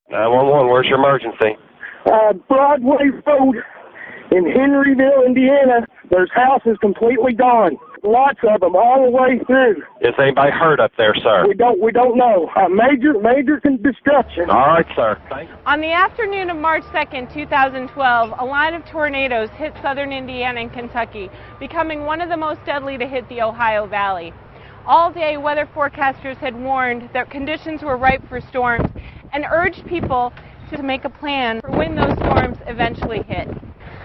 911, where's your emergency? Broadway Road in Henryville, Indiana. There's houses completely gone. Lots of them all the way through. Is anybody hurt up there, sir? We don't know. Major destruction. All right, sir. Thanks. On the afternoon of March 2nd, 2012, a line of tornadoes hit southern Indiana and Kentucky, becoming one of the most deadly to hit the Ohio Valley. All day, weather forecasters had warned that conditions were ripe for storms and urged people to make a plan for when those storms eventually hit.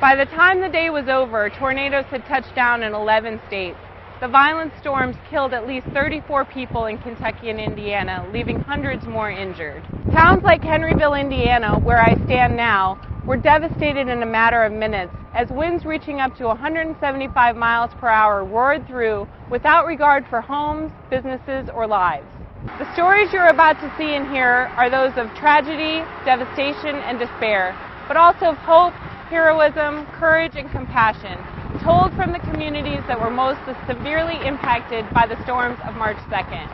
By the time the day was over, tornadoes had touched down in 11 states. The violent storms killed at least 34 people in Kentucky and Indiana, leaving hundreds more injured. Towns like Henryville, Indiana, where I stand now, were devastated in a matter of minutes as winds reaching up to 175 miles per hour roared through without regard for homes, businesses, or lives. The stories you're about to see and hear are those of tragedy, devastation, and despair, but also of hope, heroism, courage, and compassion, told from the communities that were most severely impacted by the storms of March 2nd.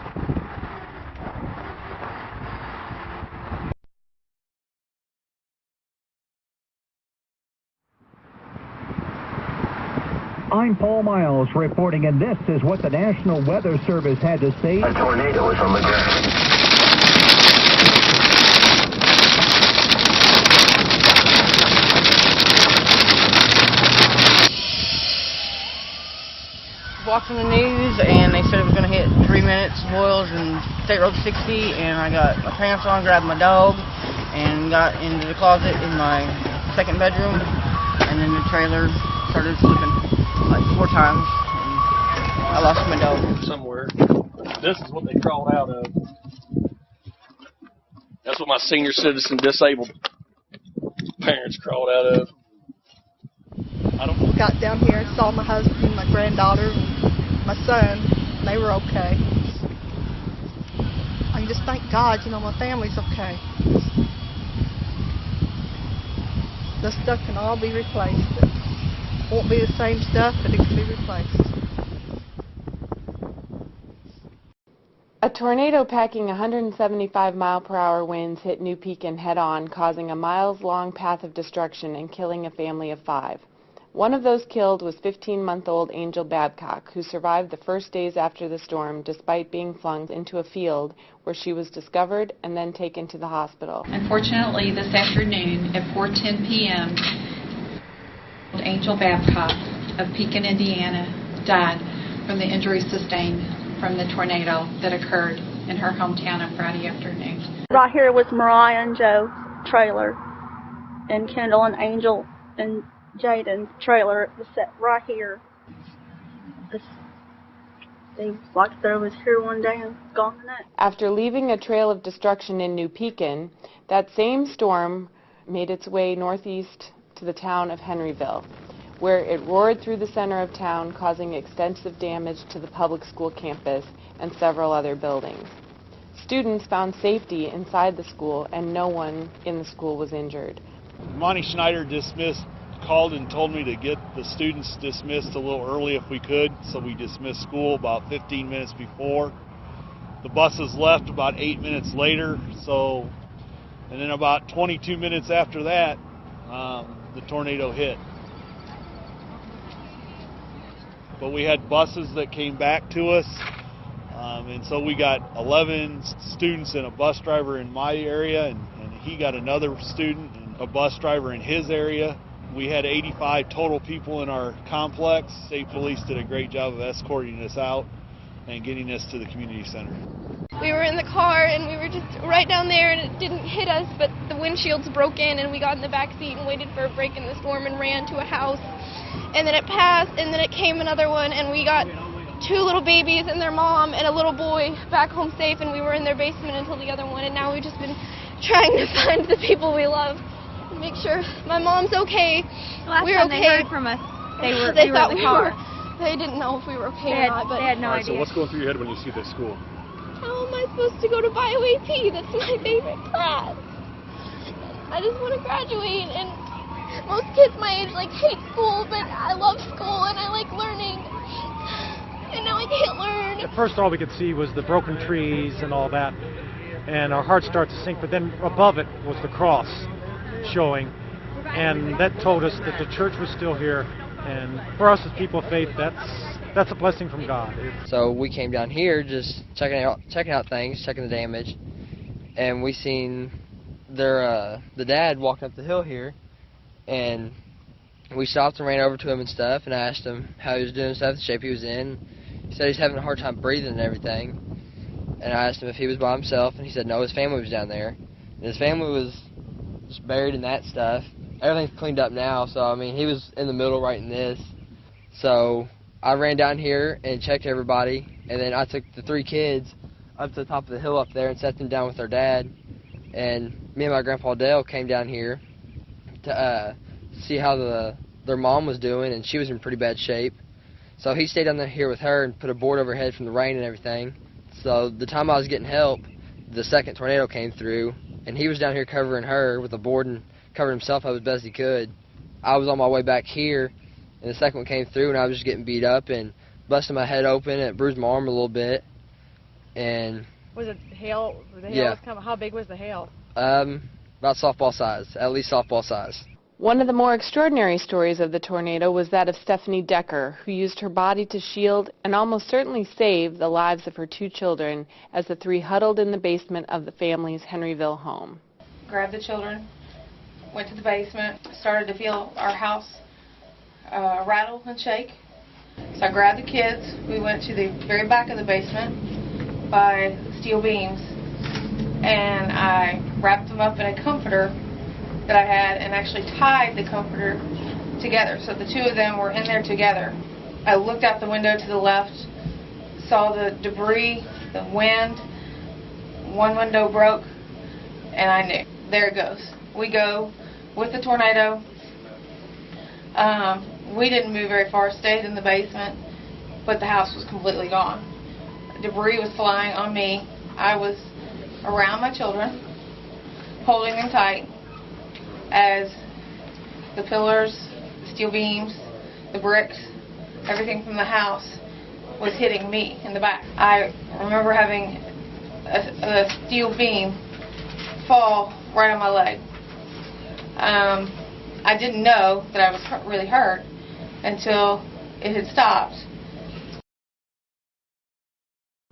I'm Paul Miles reporting, and this is what the National Weather Service had to say. A tornado is on the ground. Watching the news, and they said it was going to hit 3 minutes, boils, and State Road 60, and I got my pants on, grabbed my dog, and got into the closet in my second bedroom, and then the trailer started slipping like 4 times, and I lost my dog. Somewhere. This is what they crawled out of. That's what my senior citizen disabled parents crawled out of. Got down here and saw my husband, my granddaughter, and my son, and they were okay. I just thank God, my family's okay. The stuff can all be replaced. It won't be the same stuff, but it can be replaced. A tornado packing 175 mile-per-hour winds hit New Pekin head-on, causing a miles-long path of destruction and killing a family of 5. One of those killed was 15-month-old Angel Babcock, who survived the first days after the storm despite being flung into a field where she was discovered and then taken to the hospital. Unfortunately, this afternoon at 4:10 p.m., Angel Babcock of Pekin, Indiana, died from the injuries sustained from the tornado that occurred in her hometown on Friday afternoon. Right here was Mariah and Joe's trailer, and Kendall and Angel and Jaden's trailer was set right here. It seems like there was here one day and gone the next. After leaving a trail of destruction in New Pekin, that same storm made its way northeast to the town of Henryville, where it roared through the center of town, causing extensive damage to the public school campus and several other buildings. Students found safety inside the school, and no one in the school was injured. Monty Schneider called and told me to get the students dismissed a little early if we could, so we dismissed school about 15 minutes before. The buses left about 8 minutes later, and then about 22 minutes after that, the tornado hit. But we had buses that came back to us, and so we got 11 students and a bus driver in my area, and he got another student and a bus driver in his area. We had 85 total people in our complex. State Police did a great job of escorting us out and getting us to the community center. We were in the car and we were just right down there, and it didn't hit us, but the windshields broke in, and we got in the back seat and waited for a break in the storm and ran to a house. And then it passed, and then it came another one, and we got 2 little babies and their mom and a little boy back home safe, and we were in their basement until the other one, and now we've just been trying to find the people we love. Make sure my mom's okay. Last we're time okay. They heard from us, they thought in the we car. They didn't know if we were okay or not. But they had no idea. So what's going through your head when you see this school? How am I supposed to go to Bio AP? That's my favorite class. I just want to graduate, and most kids my age hate school, but I love school and I like learning. And now I can't learn. At first all we could see was the broken trees and all that. and our hearts start to sink, but then above it was the cross showing, and that told us that the church was still here, and for us as people of faith, that's a blessing from God. So we came down here just checking out things, checking the damage, and we seen the dad walking up the hill here, and we stopped and ran over to him and stuff, and I asked him how he was doing and stuff, the shape he was in. He said he's having a hard time breathing and everything, and I asked him if he was by himself, and he said no, his family was down there, and his family was just buried in that stuff. Everything's cleaned up now, so I mean, he was in the middle right in this. So I ran down here and checked everybody, and then I took the 3 kids up to the top of the hill up there and set them down with their dad. And me and my grandpa Dale came down here to see how their mom was doing, and she was in pretty bad shape. So he stayed down there here with her and put a board over her head from the rain and everything. So the time I was getting help, the second tornado came through, and he was down here covering her with a board and covered himself up as best he could. I was on my way back here, and the second one came through, and I was just getting beat up and busting my head open, and it bruised my arm a little bit. And was it hail? The hail yeah. Was coming. How big was the hail? About softball size, at least softball size. One of the more extraordinary stories of the tornado was that of Stephanie Decker, who used her body to shield and almost certainly save the lives of her 2 children as the 3 huddled in the basement of the family's Henryville home. Grabbed the children, went to the basement, started to feel our house rattle and shake. So I grabbed the kids. We went to the very back of the basement by steel beams, and I wrapped them up in a comforter that I had and actually tied the comforter together. So the 2 of them were in there together. I looked out the window to the left, saw the debris, the wind, 1 window broke, and I knew, there it goes. We go with the tornado. We didn't move very far, stayed in the basement, but the house was completely gone. Debris was flying on me. I was around my children, holding them tight as the pillars, the steel beams, the bricks, everything from the house was hitting me in the back. I remember having a steel beam fall right on my leg. I didn't know that I was really hurt until it had stopped.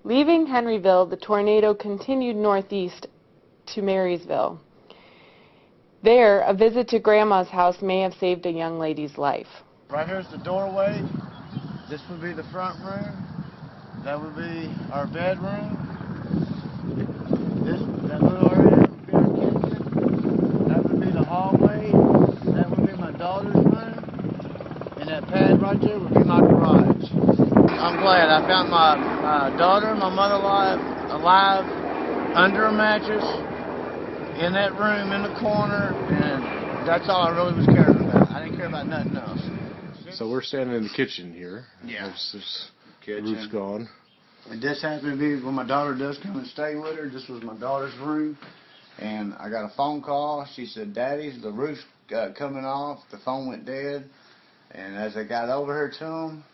Leaving Henryville, the tornado continued northeast to Marysville. There, a visit to Grandma's house may have saved a young lady's life. Right here's the doorway. This would be the front room. That would be our bedroom. That little area would be our kitchen. That would be the hallway. That would be my daughter's room. And that pad right there would be my garage. I'm glad I found my daughter and my mother alive under a mattress in that room in the corner, and that's all I really was caring about. I didn't care about nothing else. So we're standing in the kitchen here. Yeah. The roof's gone. And this happened to be when my daughter does come and stay with her. This was my daughter's room, and I got a phone call. She said, "Daddy, the roof's coming off." The phone went dead, and as I got over here to them,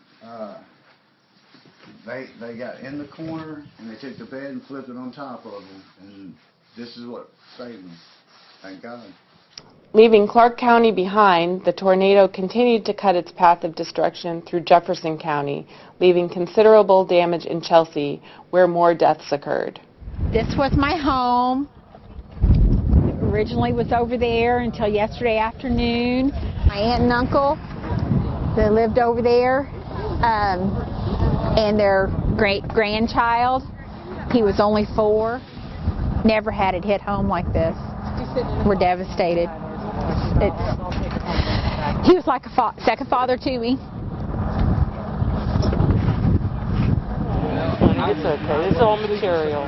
they got in the corner, and they took the bed and flipped it on top of them, and this is what saved me. Thank God. Leaving Clark County behind, the tornado continued to cut its path of destruction through Jefferson County, leaving considerable damage in Chelsea, where more deaths occurred. This was my home. Originally was over there until yesterday afternoon. My aunt and uncle, they lived over there, and their great-grandchild, he was only 4. Never had it hit home like this. We're devastated. He was like a second father to me. It's okay. It's all material.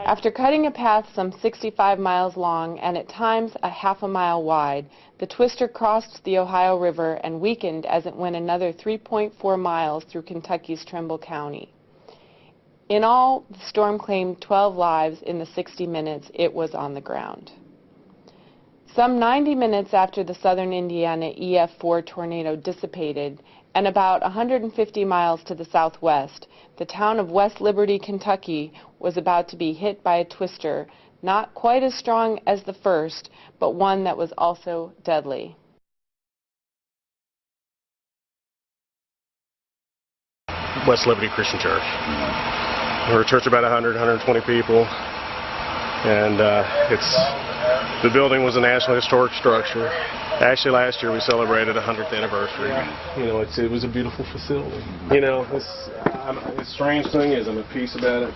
After cutting a path some 65 miles long and at times a half a mile wide, the twister crossed the Ohio River and weakened as it went another 3.4 miles through Kentucky's Trimble County. In all, the storm claimed 12 lives in the 60 minutes it was on the ground. Some 90 minutes after the southern Indiana EF4 tornado dissipated, and about 150 miles to the southwest, The town of West Liberty, Kentucky was about to be hit by a twister, not quite as strong as the first, but one that was also deadly. West Liberty Christian Church. We're a church of about 100, 120 people, and the building was a National Historic Structure. Actually, last year we celebrated 100th anniversary. You know, it was a beautiful facility. You know, the strange thing is I'm at peace about it.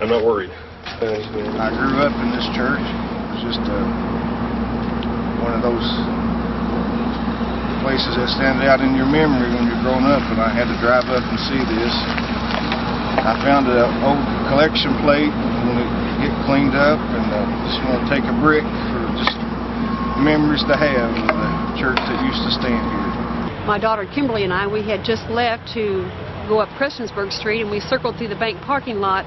I'm not worried. I grew up in this church. It was just one of those places that stand out in your memory when you're growing up, and I had to drive up and see this. I found an old collection plate when it get cleaned up, and just want to take a brick for just memories to have of the church that used to stand here. My daughter Kimberly and I, we had just left to go up Christiansburg Street, and we circled through the bank parking lot,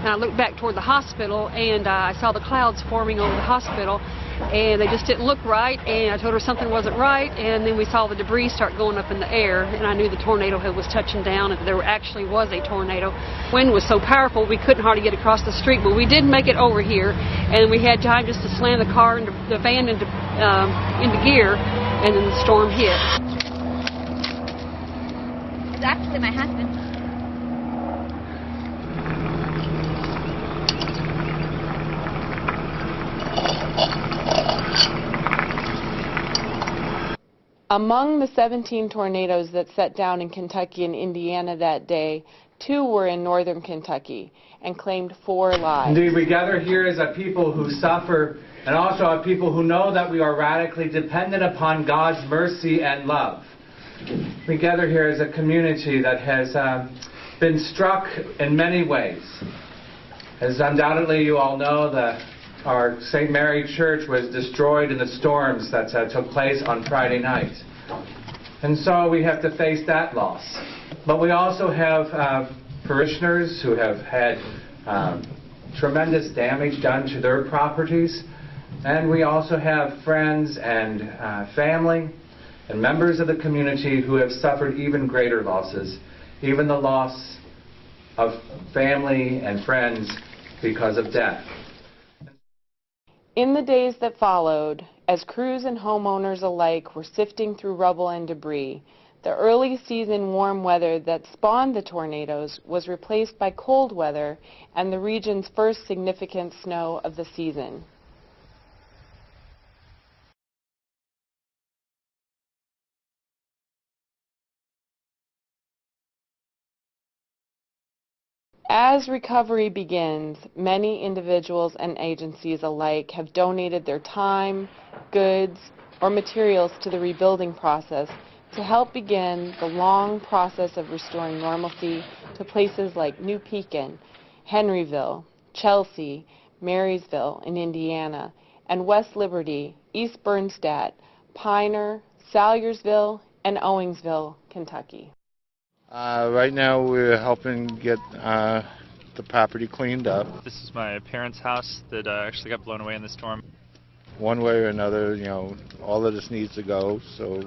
and I looked back toward the hospital, and I saw the clouds forming over the hospital, and they just didn't look right, and I told her something wasn't right, and then we saw the debris start going up in the air, and I knew the tornado was touching down, and there actually was a tornado. Wind was so powerful we couldn't hardly get across the street, but we did make it over here, and we had time just to slam the car and the van into gear, and then the storm hit. It's actually my husband. Among the 17 tornadoes that set down in Kentucky and Indiana that day, 2 were in northern Kentucky and claimed 4 lives. Indeed, we gather here as a people who suffer, and also a people who know that we are radically dependent upon God's mercy and love. We gather here as a community that has been struck in many ways. As undoubtedly you all know, our St. Mary Church was destroyed in the storms that took place on Friday night. And so we have to face that loss. But we also have parishioners who have had tremendous damage done to their properties. And we also have friends and family and members of the community who have suffered even greater losses, even the loss of family and friends because of death. In the days that followed, as crews and homeowners alike were sifting through rubble and debris, the early season warm weather that spawned the tornadoes was replaced by cold weather and the region's first significant snow of the season. As recovery begins, many individuals and agencies alike have donated their time, goods, or materials to the rebuilding process to help begin the long process of restoring normalcy to places like New Pekin, Henryville, Chelsea, Marysville in Indiana, and West Liberty, East Bernstadt, Piner, Salyersville, and Owingsville, Kentucky. Right now we're helping get the property cleaned up. This is my parents' house that actually got blown away in the storm. One way or another, you know, all of this needs to go, so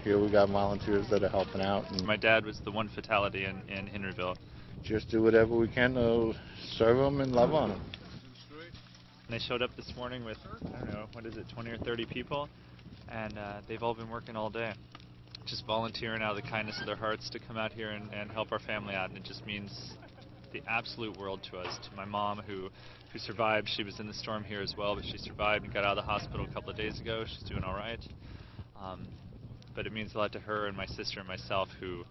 here we got volunteers that are helping out. And my dad was the one fatality in Henryville. Just do whatever we can to serve them and love on them. And they showed up this morning with, I don't know, 20 or 30 people, and they've all been working all day. Just volunteering out of the kindness of their hearts to come out here and help our family out, and it just means the absolute world to us. To my mom who survived, she was in the storm here as well, but she survived and got out of the hospital a couple of days ago. She's doing all right. But it means a lot to her and my sister and myself who,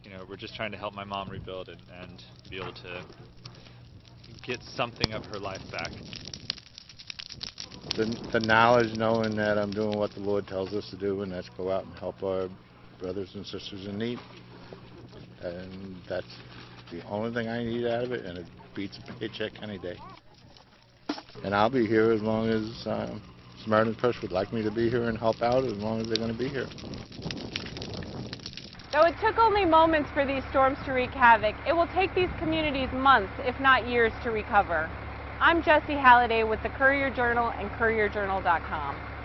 you know, we're just trying to help my mom rebuild and be able to get something of her life back. The knowledge, knowing that I'm doing what the Lord tells us to do, and that's go out and help our brothers and sisters in need. And that's the only thing I need out of it, and it beats a paycheck any day. And I'll be here as long as Samaritan Purse would like me to be here and help out, as long as they're going to be here. Though it took only moments for these storms to wreak havoc, it will take these communities months, if not years, to recover. I'm Jessie Halliday with the Courier-Journal and CourierJournal.com.